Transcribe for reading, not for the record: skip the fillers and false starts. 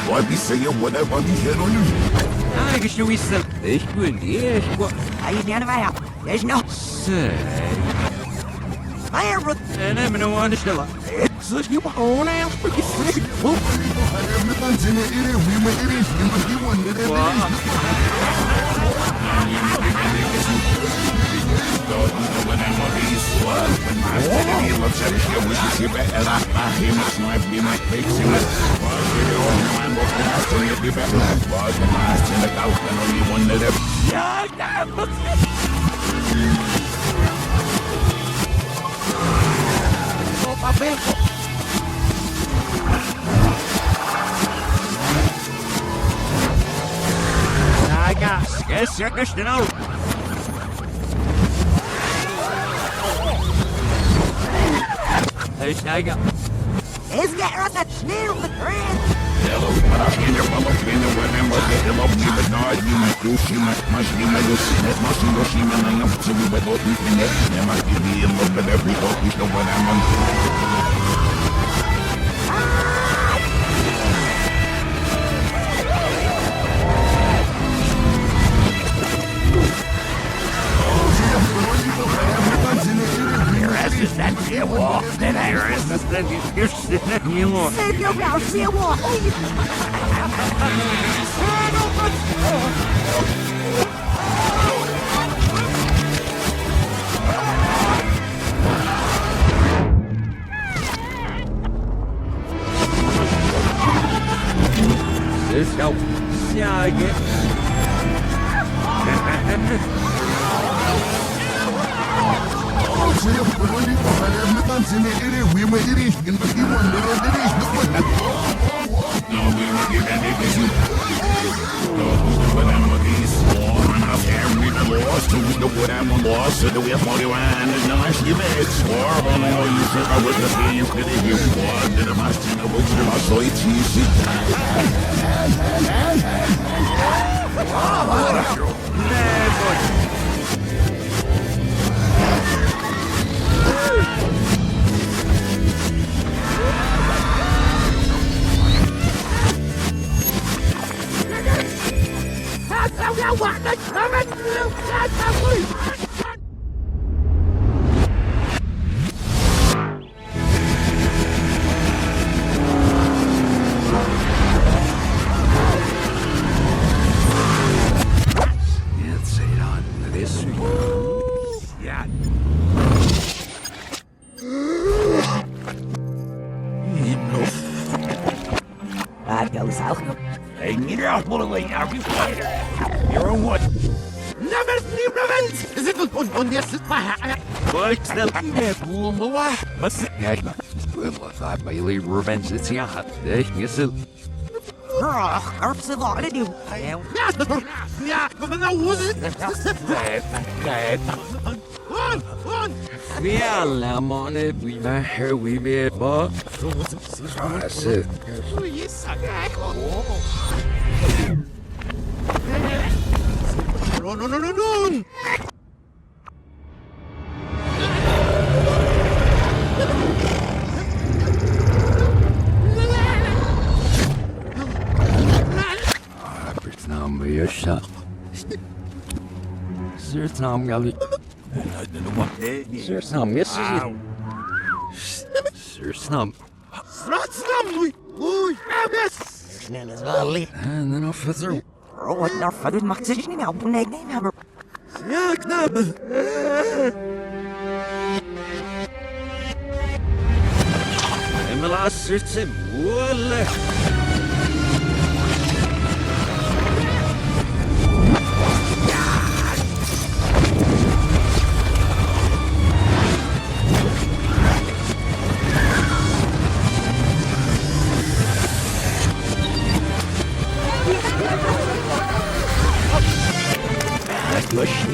Pode ser eu vou levar dinheiro no Ah, que show isso. Ich bin hier. Aí dentro vai a. There's no Sei. fire. أنا من وين اشتغل؟ So you own it. Yes, you're good to know. Hey, Tiger. Is get us a snail with red. Save your house, see a wall. This help. Yeah, I get. Jetzt seht an, das ist ja. That goes out. Hey, get out, bully. You're on what? Never sleep, Ravens! Is it on your sister? What's the What's it? Yeah, thought my lead revenge. It's yeah. Yes, Herbs of all to do. Yeah, but no, was it? One! yeah, I'm on it. We met here. We met, but that's it. Oh, yes, okay. No. Nam bir şa. Nam geldi. Nam yes. Nam. Ratsnam! Oei, yes! Snel is wel lief. And then off through. Wat nou verder mag ze niet meer op een neem hebben. Ja, knap! En mijn laatste zit wolle. Push.